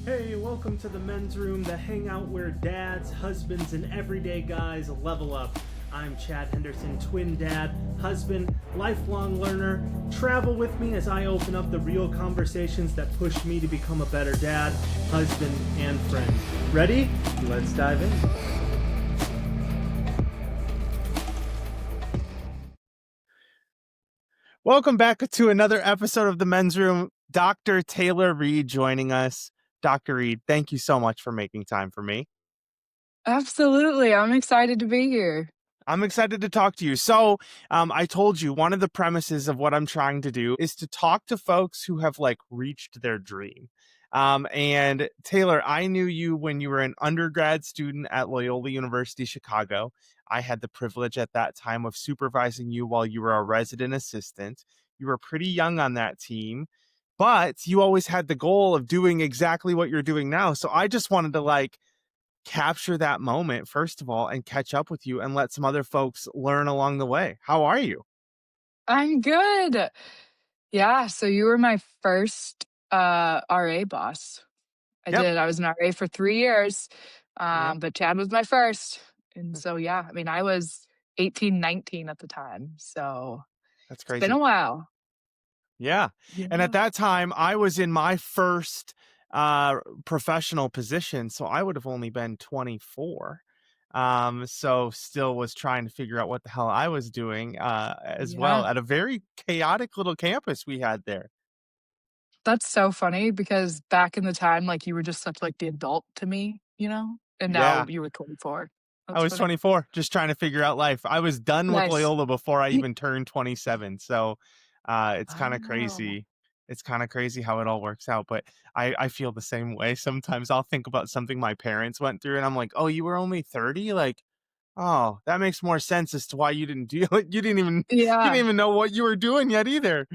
Hey, welcome to the men's room, the hangout where dads, husbands, and everyday guys level up. I'm Chad Henderson, twin dad, husband, lifelong learner. Travel with me as I open up the real conversations that push me to become a better dad, husband, and friend. Ready? Let's dive in. Welcome back to another episode of the men's room. Dr. Taylor Reed joining us. Dr. Reed, thank you so much for making time for me. Absolutely. I'm excited to be here. I'm excited to talk to you. So, I told you one of the premises of what I'm trying to do is to talk to folks who have reached their dream. And Taylor, I knew you when you were an undergrad student at Loyola University Chicago. I had the privilege at that time of supervising you while you were a resident assistant. You were pretty young on that team, but you always had the goal of doing exactly what you're doing now. So I just wanted to capture that moment first of all and catch up with you and let some other folks learn along the way. How are you? I'm good. Yeah, so you were my first RA boss. Yep. I was an RA for 3 years, Yep. but Chad was my first. And so, yeah, I mean, I was 18, 19 at the time. So That's it's been a crazy. while. Yeah. And at Yeah. that time I was in my first professional position, so I would have only been 24. So still was trying to figure out what the hell I was doing as well Yeah. at a very chaotic little campus we had there. That's so funny because back in the time, like you were just such like the adult to me, you know? And now Yeah. you were 24. I That's was funny. 24, just trying to figure out life. I was done with Nice. Loyola before I even turned 27. So it's kind of Oh. crazy. It's kind of crazy how it all works out. But I feel the same way. Sometimes I'll think about something my parents went through and I'm like, oh, you were only 30? Like, oh, that makes more sense as to why you didn't do it. You didn't Yeah. even know what you were doing yet either.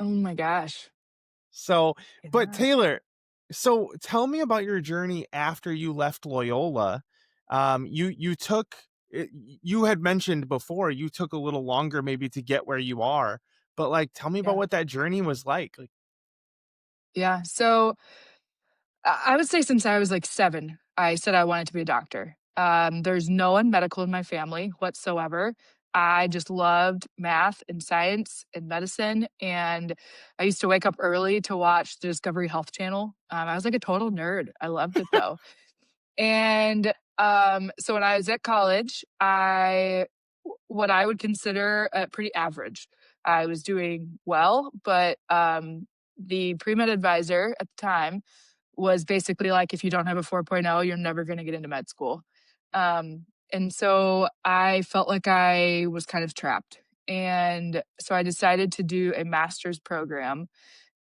Oh my gosh. So, but Yeah. Taylor, so tell me about your journey after you left Loyola. You took you had mentioned before you took a little longer maybe to get where you are, but tell me about Yeah. what that journey was like. Yeah. So I would say since I was like 7, I said I wanted to be a doctor. There's no one medical in my family whatsoever. I just loved math and science and medicine. And I used to wake up early to watch the Discovery Health Channel. I was like a total nerd. I loved it though. And so when I was at college, what I would consider pretty average. I was doing well, but the pre-med advisor at the time was basically like, if you don't have a 4.0, you're never going to get into med school. And so I felt like I was kind of trapped. And so I decided to do a master's program.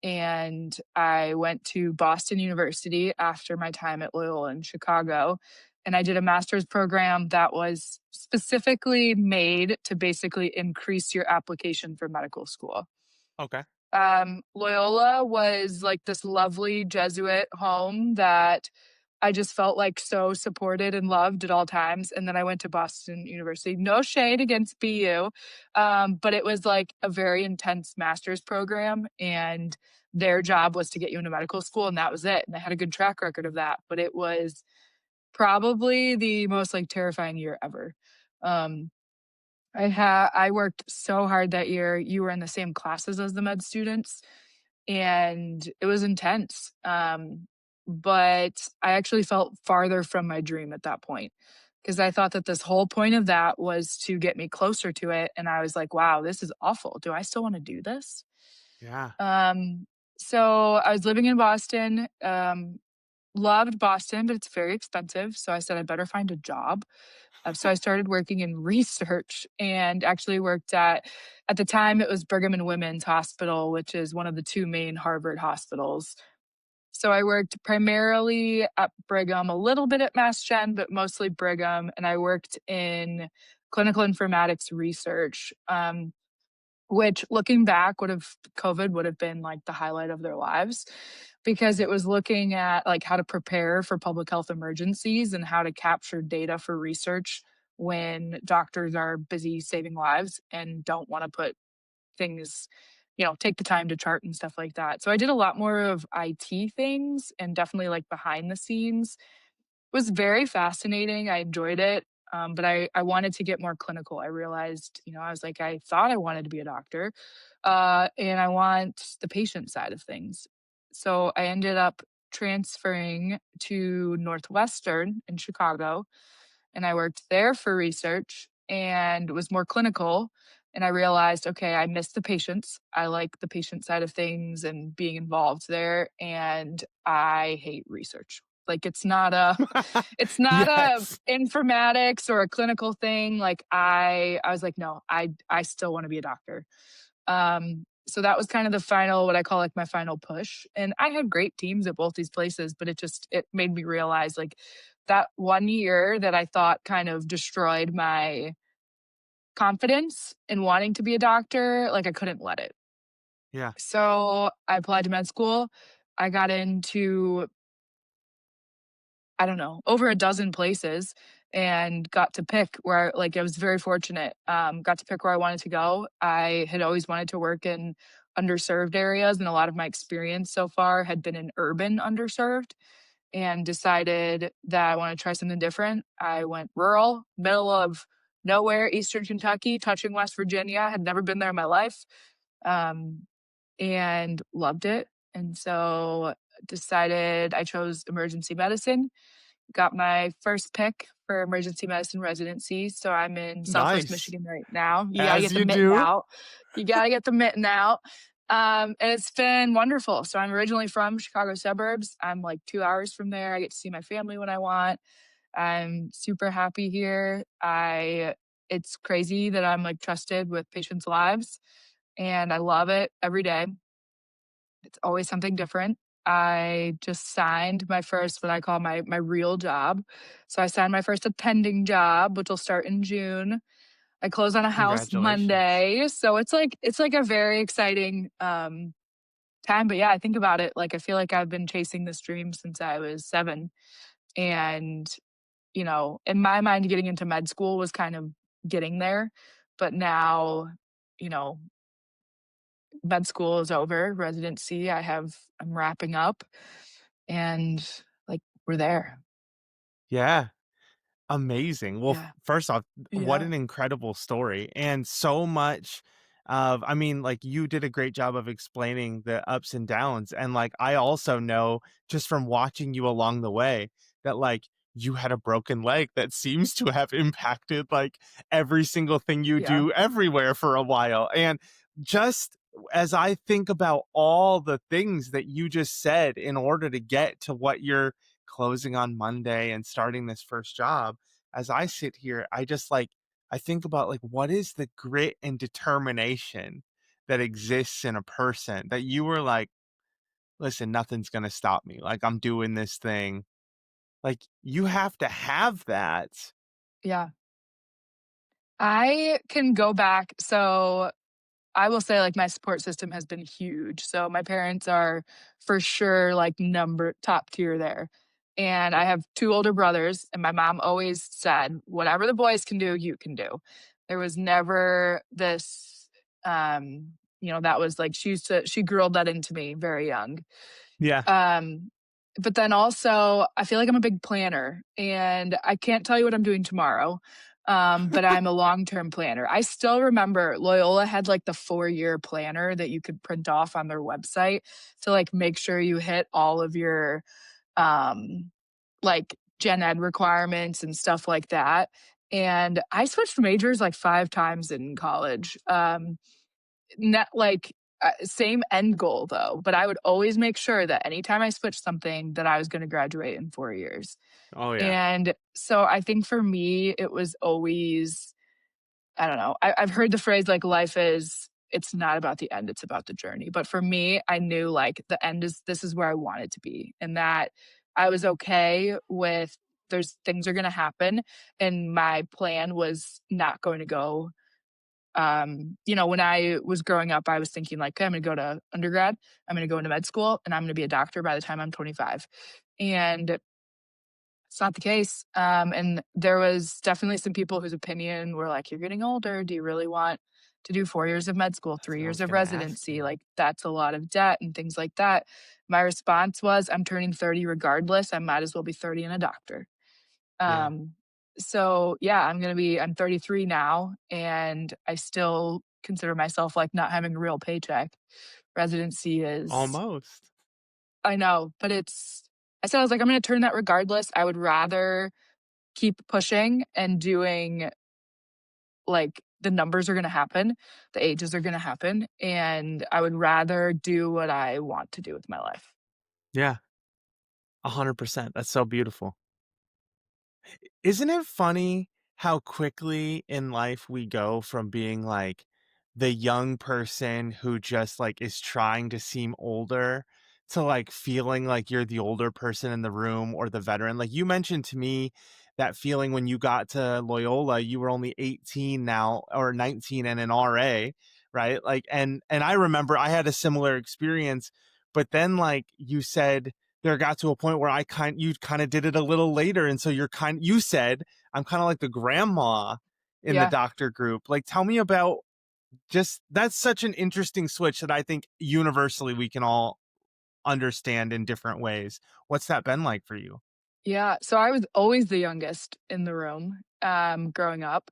And I went to Boston University after my time at Loyola in Chicago. And I did a master's program that was specifically made to basically increase your application for medical school. Okay. Loyola was like this lovely Jesuit home that I just felt like so supported and loved at all times. And then I went to Boston University. No shade against BU, but it was like a very intense master's program, and their job was to get you into medical school, and that was it. And I had a good track record of that, but it was probably the most like terrifying year ever. Um, I worked so hard that year. You were in the same classes as the med students, and it was intense. But I actually felt farther from my dream at that point because I thought that this whole point of that was to get me closer to it. And I was like, wow, this is awful. Do I still want to do this? Yeah. Um, so I was living in Boston, loved Boston, but it's very expensive. So I said, I better find a job. So I started working in research and actually worked at the time, it was Brigham and Women's Hospital, which is one of the two main Harvard hospitals. So I worked primarily at Brigham, a little bit at Mass Gen, but mostly Brigham. And I worked in clinical informatics research, which looking back COVID would have been like the highlight of their lives because it was looking at like how to prepare for public health emergencies and how to capture data for research when doctors are busy saving lives and don't want to put things take the time to chart and stuff like that. So I did a lot more of IT things and definitely like behind the scenes. It was very fascinating. I enjoyed it. But I wanted to get more clinical. I realized, I was like, I thought I wanted to be a doctor, and I want the patient side of things. So I ended up transferring to Northwestern in Chicago, and I worked there for research and was more clinical. And I realized, okay, I miss the patients. I like the patient side of things and being involved there. And I hate research. Like it's not a Yes. informatics or a clinical thing. Like I was like, no, I still want to be a doctor. So that was kind of the final, what I call like my final push. And I had great teams at both these places, but it made me realize like that 1 year that I thought kind of destroyed my confidence in wanting to be a doctor, like I couldn't let it. Yeah. So I applied to med school. I got into, I don't know, over a dozen places and got to pick where, like, I was very fortunate, got to pick where I wanted to go. I had always wanted to work in underserved areas, and a lot of my experience so far had been in urban underserved, and decided that I wanna try something different. I went rural, middle of nowhere, Eastern Kentucky, touching West Virginia, had never been there in my life, um, and loved it, and so decided I chose emergency medicine. Got my first pick for emergency medicine residency, so I'm in Southwest Nice. Michigan right now. You gotta As get the you mitten do. out. You gotta get the mitten out. And it's been wonderful. So I'm originally from Chicago suburbs. I'm like 2 hours from there. I get to see my family when I want. I'm super happy here. I It's crazy that I'm like trusted with patients' lives, and I love it every day. It's always something different. I just signed my first, what I call my real job. So I signed my first attending job, which will start in June. I close on a house Congratulations. Monday. So it's like a very exciting time. But yeah, I think about it. Like I feel like I've been chasing this dream since I was 7. And, in my mind, getting into med school was kind of getting there. But now, you know, med school is over, residency, I'm wrapping up, and, like, we're there. Yeah. Amazing. Well, Yeah. first off, what Yeah. an incredible story, and so much of, I mean, like, you did a great job of explaining the ups and downs, and, like, I also know just from watching you along the way that, like, you had a broken leg that seems to have impacted, like, every single thing you Yeah. do everywhere for a while, and just as I think about all the things that you just said in order to get to what you're closing on Monday and starting this first job, as I sit here, I just like, I think about like what is the grit and determination that exists in a person that you were like, listen, nothing's gonna stop me. Like I'm doing this thing. Like you have to have that. Yeah. I can go back, so I will say, like, my support system has been huge. So my parents are for sure, like, number top tier there. And I have 2 older brothers, and my mom always said, "Whatever the boys can do, you can do." There was never this, that was like she grilled that into me very young. Yeah. Um, but then also, I feel like I'm a big planner, and I can't tell you what I'm doing tomorrow, but I'm a long-term planner. I still remember Loyola had, like, the 4-year planner that you could print off on their website to, like, make sure you hit all of your, um, like, gen ed requirements and stuff like that, and I switched majors, like, 5 times in college. Not like, same end goal though, but I would always make sure that anytime I switched something that I was gonna graduate in 4 years. Oh yeah. And so I think for me, it was always, I don't know, I've heard the phrase like life is, it's not about the end, it's about the journey. But for me, I knew like the end is, this is where I wanted to be. And that I was okay with, there's things are gonna happen. And my plan was not going to go, when I was growing up, I was thinking like, "Okay, I'm gonna go to undergrad, I'm gonna go into med school, and I'm gonna be a doctor by the time I'm 25." And it's not the case. And there was definitely some people whose opinion were like, "You're getting older. Do you really want to do 4 years of med school, That's 3 what I years was of gonna ask residency, you. like, that's a lot of debt and things like that. My response was, "I'm turning 30 regardless, I might as well be 30 and a doctor." Yeah. Um, so, yeah, I'm 33 now, and I still consider myself, like, not having a real paycheck. Residency is Almost. I know, but I said I was like, "I'm gonna turn that regardless." I would rather keep pushing and doing like, the numbers are gonna happen, the ages are gonna happen, and I would rather do what I want to do with my life. Yeah, 100%. That's so beautiful. Isn't it funny how quickly in life we go from being like the young person who just like is trying to seem older to like feeling like you're the older person in the room or the veteran? Like you mentioned to me that feeling when you got to Loyola, you were only 18 now or 19 and an RA, right? Like and I remember I had a similar experience, but then like you said there got to a point where you kind of did it a little later, and so you said I'm kind of like the grandma in the Yeah. doctor group. Like, tell me about just that's such an interesting switch that I think universally we can all understand in different ways. What's that been like for you? Yeah, so I was always the youngest in the room, growing up,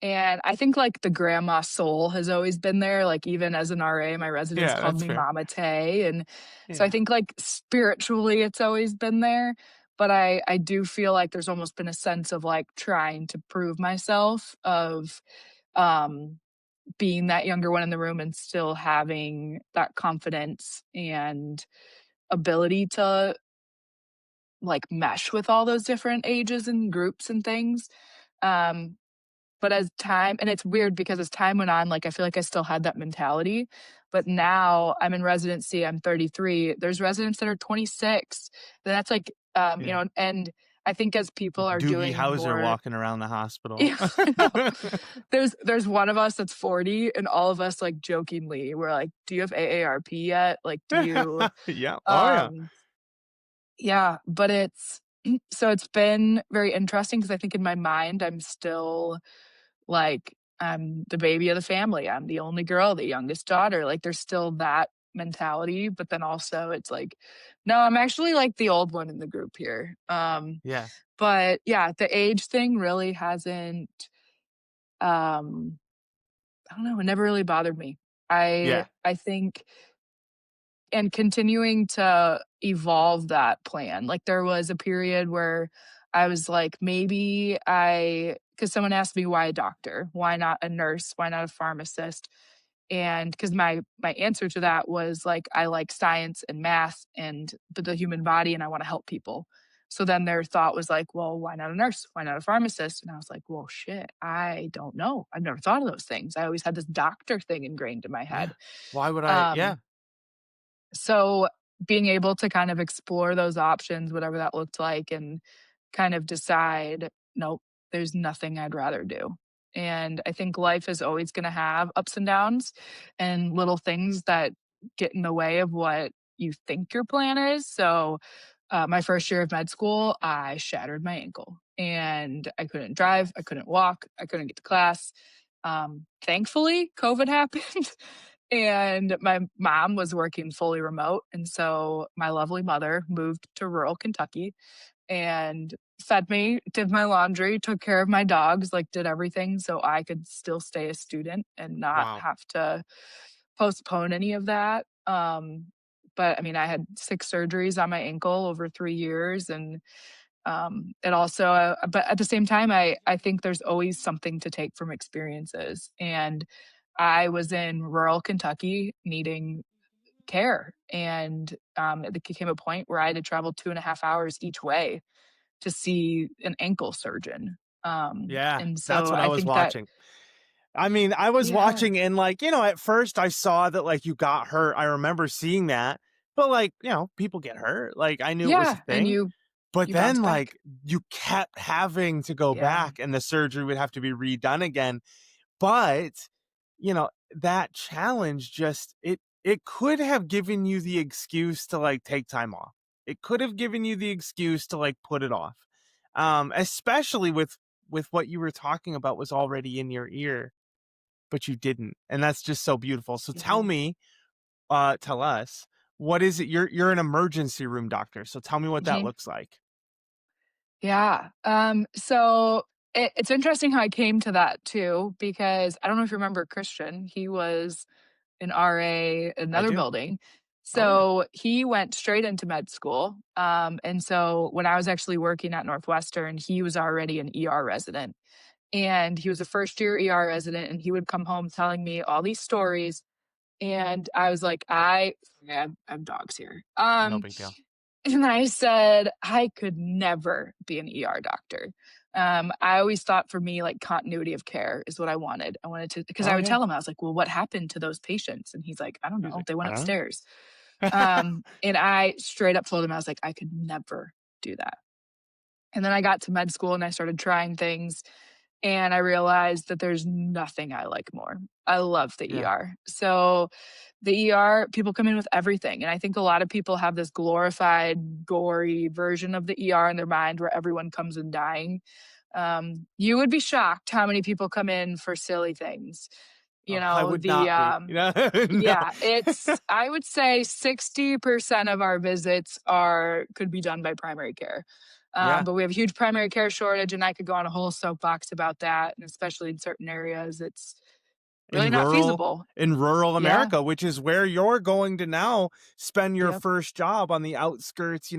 and I think, like, the grandma soul has always been there, like, even as an RA, my residents Yeah, called that's me fair. Mama Tay, and so I Yeah, think, like, spiritually, it's always been there, but I do feel like there's almost been a sense of, like, trying to prove myself of, um, being that younger one in the room and still having that confidence and ability to like, mesh with all those different ages and groups and things. Um, but as time and it's weird because as time went on, like, I feel like I still had that mentality, but now I'm in residency, I'm 33, there's residents that are 26, that's like, yeah. and I think as people are Doogie doing Howser more walking around the hospital. yeah, I know. There's one of us that's 40 and all of us, like, jokingly, we're like, "Do you have AARP yet?" Like, "Do you" Yeah. Oh yeah. um yeah, but so it's been very interesting because I think in my mind, I'm still like, I'm the baby of the family. I'm the only girl, the youngest daughter. Like, there's still that mentality, but then also it's like, no, I'm actually like the old one in the group here. Yeah. But yeah, the age thing really hasn't, um, I don't know, it never really bothered me. Yeah. I think and continuing to evolve that plan. Like, there was a period where I was like, maybe because someone asked me, "Why a doctor? Why not a nurse? Why not a pharmacist?" And because my answer to that was, like, I like science and math and the human body, and I wanna help people. So then their thought was like, "Well, why not a nurse? Why not a pharmacist?" And I was like, "Well, shit, I don't know. I've never thought of those things." I always had this doctor thing ingrained in my Yeah. head. Why would I? Um Yeah. so being able to kind of explore those options, whatever that looked like, and kind of decide, nope, there's nothing I'd rather do. And I think life is always going to have ups and downs and little things that get in the way of what you think your plan is. So, my first year of med school, I shattered my ankle and I couldn't drive, I couldn't walk, I couldn't get to class. Thankfully, COVID happened and my mom was working fully remote. And so my lovely mother moved to rural Kentucky and fed me, did my laundry, took care of my dogs, like did everything so I could still stay a student and not Wow. have to postpone any of that. But I mean, I had 6 surgeries on my ankle over 3 years and it also but at the same time I think there's always something to take from experiences and I was in rural Kentucky needing care and it became a point where I had to travel 2.5 hours each way to see an ankle surgeon. Yeah. And That's so what I I was think that watching. I mean, I was yeah. watching and like, at first I saw that like you got hurt. I remember seeing that. But like, people get hurt. Like I knew it was a Yeah, and thing. But you bounce then back. like you kept having to go Yeah. back and the surgery would have to be redone again. But, that challenge just it could have given you the excuse to like take time off. It could have given you the excuse to like put it off. Especially with what you were talking about was already in your ear. but you didn't, and that's just so beautiful. So tell Mhm. me, tell us, what is it? You're an emergency room doctor, so tell me what that Mhm. looks like. Yeah. So it's interesting how I came to that too, because I don't know if you remember Christian. He was an RA in I another do. building. Oh, yeah. So he went straight into med school. And so when I was actually working at Northwestern, he was already an ER resident. And he was a first year ER resident, and he would come home telling me all these stories. And I was like, yeah, I have dogs here. No big deal. And I said, I could never be an ER doctor. I always thought for me, like continuity of care is what I wanted. I wanted to, because I Oh, would yeah. tell him, I was like, well, what happened to those patients? And he's like, I don't He's know. like, They went "I don't upstairs. know." And I straight up told him, I was like, I could never do that. And then I got to med school and I started trying things and I realized that there's nothing I like more. I love the Yeah. ER. So the ER, people come in with everything. And I think a lot of people have this glorified, gory version of the ER in their mind where everyone comes in dying. You would be shocked how many people come in for silly things. You Oh, I know, would not be, No. yeah, it's, I would say 60% of our visits could be done by primary care. Yeah. But we have a huge primary care shortage, and I could go on a whole soapbox about that. And especially in certain areas, it's really in not rural feasible. in rural Yeah. America, which is where you're going to now spend your Yep. first job on the outskirts,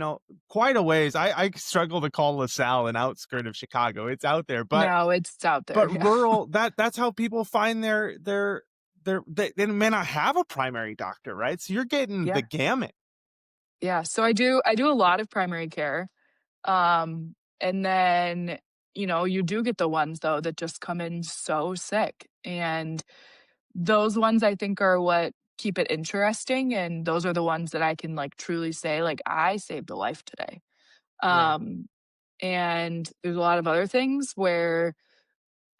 quite a ways. I struggle to call LaSalle an outskirt of Chicago. It's out there, but No, it's out there. but Yeah. rural, that's how people find they may not have a primary doctor, right? So you're getting the Yeah. gamut. Yeah. So I do a lot of primary care. And then, you do get the ones though that just come in so sick. And those ones I think are what keep it interesting. And those are the ones that I can like truly say, like, I saved a life today. Yeah, Um, and there's a lot of other things where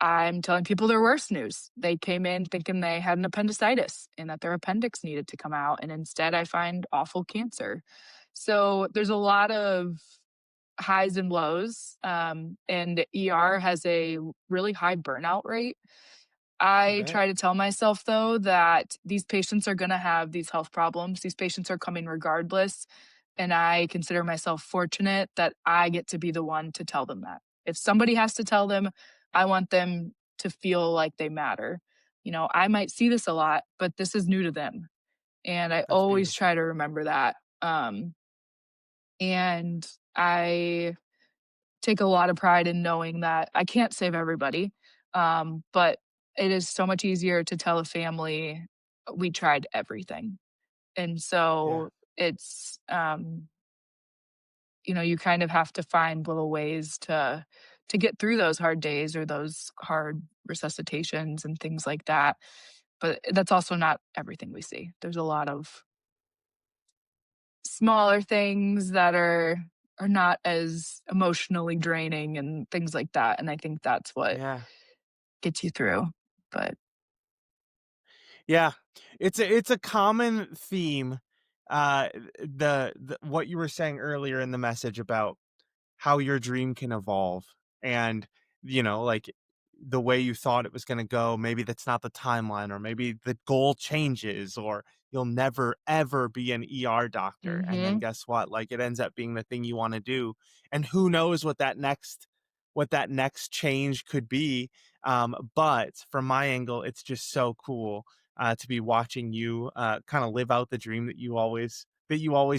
I'm telling people their worst news. They came in thinking they had an appendicitis and that their appendix needed to come out. And instead I find awful cancer. So there's a lot of highs and lows. And ER has a really high burnout rate. I I bet. try to tell myself though that these patients are going to have these health problems. These patients are coming regardless. And I consider myself fortunate that I get to be the one to tell them that. If somebody has to tell them, I want them to feel like they matter. I might see this a lot, but this is new to them. And I That's always beautiful. try to remember that. And I take a lot of pride in knowing that I can't save everybody. But it is so much easier to tell a family we tried everything. And Yeah. so it's, you kind of have to find little ways to get through those hard days or those hard resuscitations and things like that. But that's also not everything we see. There's a lot of smaller things that are not as emotionally draining and things like that, and I think that's what Yeah. gets you through, but Yeah, it's a common theme. The what you were saying earlier in the message about how your dream can evolve, and like the way you thought it was going to go. Maybe that's not the timeline, or maybe the goal changes, or you'll never ever be an ER doctor. And then Mhm. guess what? Like it ends up being the thing you want to do, and who knows what that next change could be. But from my angle, it's just so cool to be watching you kind of live out the dream that you always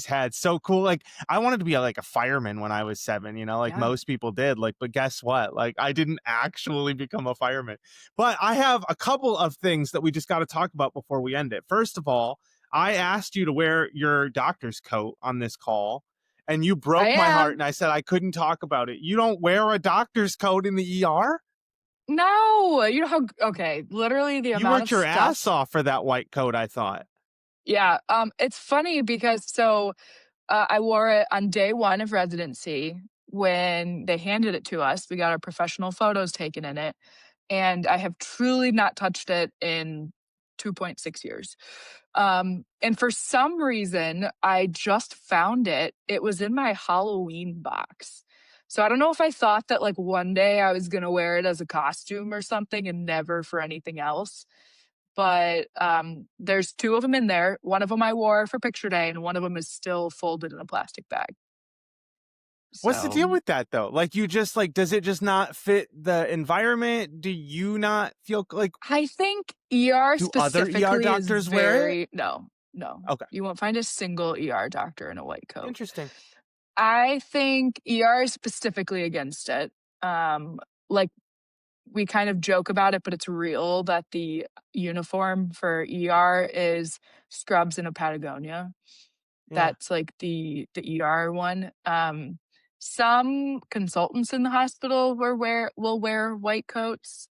had. So cool. Like I wanted to be like a fireman when I was 7, like Yeah. most people did. Like, but guess what? Like I didn't actually become a fireman. But I have a couple of things that we just got to talk about before we end it. First of all, I asked you to wear your doctor's coat on this call, and you I broke my heart, am. and I said I couldn't talk about it. You don't wear a doctor's coat in the ER? No! You know how okay, literally the You amount of worked your ass stuff. off for that white coat, I thought. Yeah, it's funny because I wore it on day 1 of residency when they handed it to us. We got our professional photos taken in it, and I have truly not touched it in 2.6 years. And for some reason, I just found it. It was in my Halloween box. So I don't know if I thought that like one day I was gonna wear it as a costume or something and never for anything else. but there's two of them in there. One of them I wore for picture day, and one of them is still folded in a plastic bag. What's the So deal with that though? Like you just like does it just not fit the environment? Do you not feel like I think ER do other ER specifically is doctors wear it? very no, no. Okay. You won't find a single ER doctor in a white coat. Interesting. I think ER is specifically against it. Like we kind of joke about it, but it's real that the uniform for ER is scrubs and a Patagonia. Yeah. That's like the ER one. Some consultants in the hospital will wear white coats,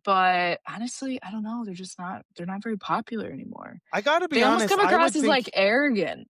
but honestly, I don't know. They're not very popular anymore. I got to They be almost honest, come I across would as like think arrogant.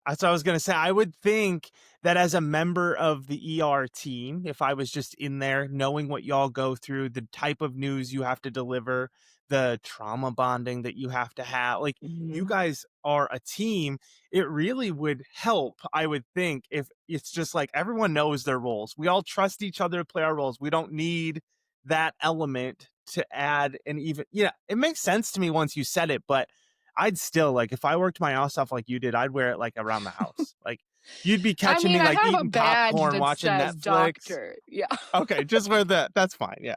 that's what I was gonna say. I would think that as a member of the ER team, if I was just in there knowing what y'all go through, the type of news you have to deliver, the trauma bonding that you have to have, like you Mhm. guys are a team, it really would help, I would think, if it's just like everyone knows their roles. We all trust each other to play our roles. We don't need that element to add and even yeah, it makes sense to me once you said it, but I'd still like if I worked my ass off like you did, I'd wear it like around the house. Like you'd be I catching mean, me I like have a eating badge popcorn, that watching says Netflix. doctor. Yeah. Okay, just wear that. That's fine. Yeah,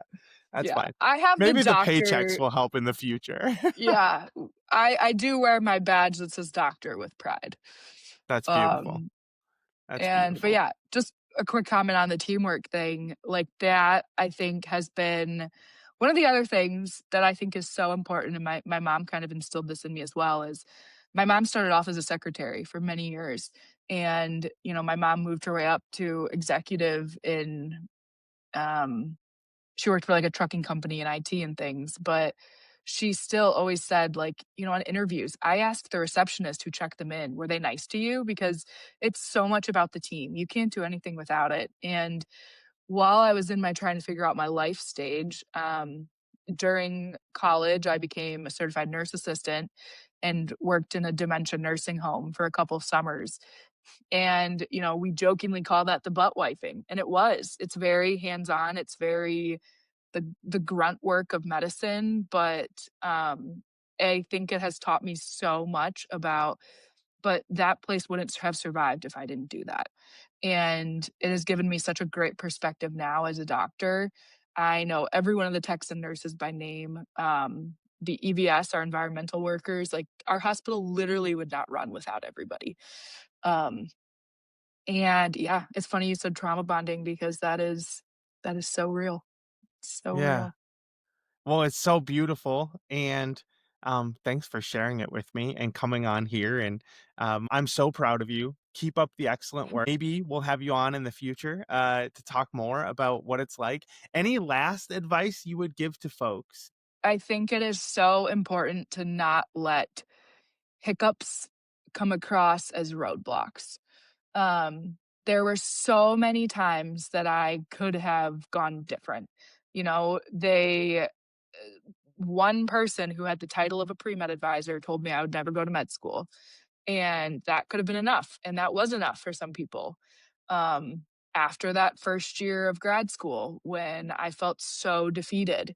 that's Yeah. fine. I have the Maybe the paychecks doctor. will help in the future. Yeah. I do wear my badge that says doctor with pride. That's beautiful. Um, That's and but beautiful. yeah, just a quick comment on the teamwork thing. Like that, I think has been one of the other things that I think is so important, and my mom kind of instilled this in me as well, is my mom started off as a secretary for many years. And, you know, my mom moved her way up to executive in um she worked for like a trucking company in IT and things, but she still always said, like, you know, on interviews, I asked the receptionist who checked them in, were they nice to you? Because it's so much about the team. You can't do anything without it. And while I was in my trying to figure out my life stage, during college, I became a certified nurse assistant and worked in a dementia nursing home for a couple of summers. And, you know, we jokingly call that the butt wiping. And it was. It's very hands on. It's very the grunt work of medicine, but I think it has taught me so much about but that place wouldn't have survived if I didn't do that. And it has given me such a great perspective now as a doctor. I know every one of the techs and nurses by name. The EVS, our environmental workers, like our hospital literally would not run without everybody. Um, and yeah, it's funny you said trauma bonding because that is so real. So Yeah. real. Well, it's so beautiful, and thanks for sharing it with me and coming on here. And I'm so proud of you. Keep up the excellent work. Maybe we'll have you on in the future to talk more about what it's like. Any last advice you would give to folks? I think it is so important to not let hiccups come across as roadblocks. There were so many times that I could have gone different. You know, one person who had the title of a pre-med advisor told me I would never go to med school, and that could have been enough, and that was enough for some people. Um, After that first year of grad school, when I felt so defeated,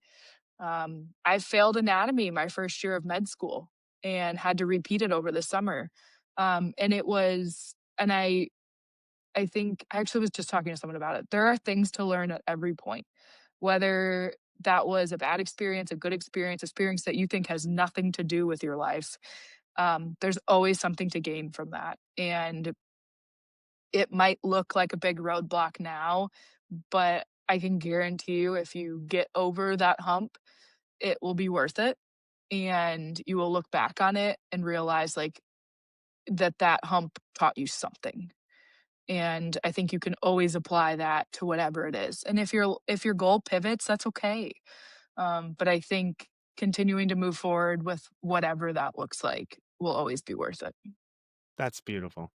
I failed anatomy my first year of med school and had to repeat it over the summer. And it was, and I think I actually was just talking to someone about it. There are things to learn at every point, whether that was a bad experience, a good experience, experience that you think has nothing to do with your life. There's always something to gain from that. And it might look like a big roadblock now, but I can guarantee you if you get over that hump, it will be worth it. And you will look back on it and realize like that hump taught you something. And I think you can always apply that to whatever it is. And if your goal pivots, that's okay. But I think continuing to move forward with whatever that looks like will always be worth it. That's beautiful.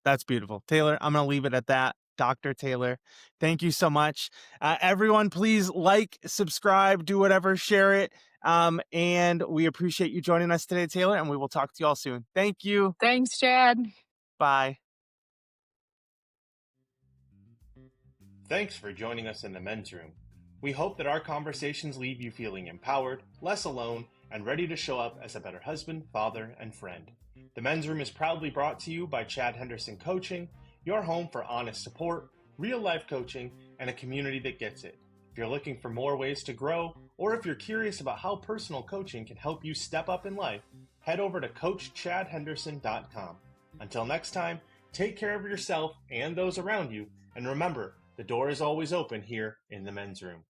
That's beautiful. Taylor, I'm going to leave it at that. Dr. Taylor, thank you so much. Everyone, please like, subscribe, do whatever, share it. And we appreciate you joining us today, Taylor, and we will talk to you all soon. Thank you. Thanks, Chad. Bye. Thanks for joining us in the men's room. We hope that our conversations leave you feeling empowered, less alone, and ready to show up as a better husband, father, and friend. The Men's Room is proudly brought to you by Chad Henderson Coaching, your home for honest support, real life coaching, and a community that gets it. If you're looking for more ways to grow, or if you're curious about how personal coaching can help you step up in life, head over to CoachChadHenderson.com. Until next time, take care of yourself and those around you, and remember, the door is always open here in the Men's Room.